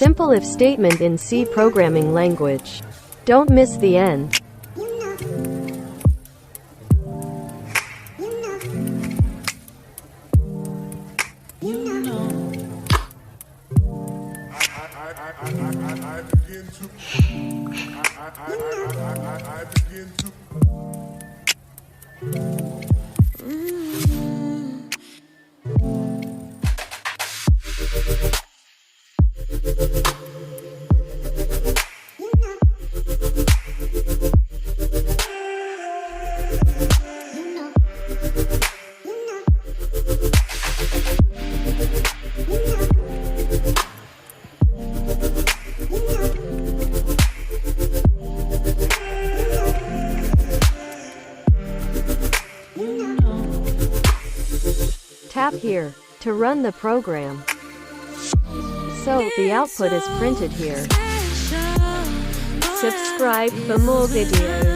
Simple if statement in C programming language. Don't miss the end. Tap here to run the program. So, the output is printed here. Subscribe for more videos.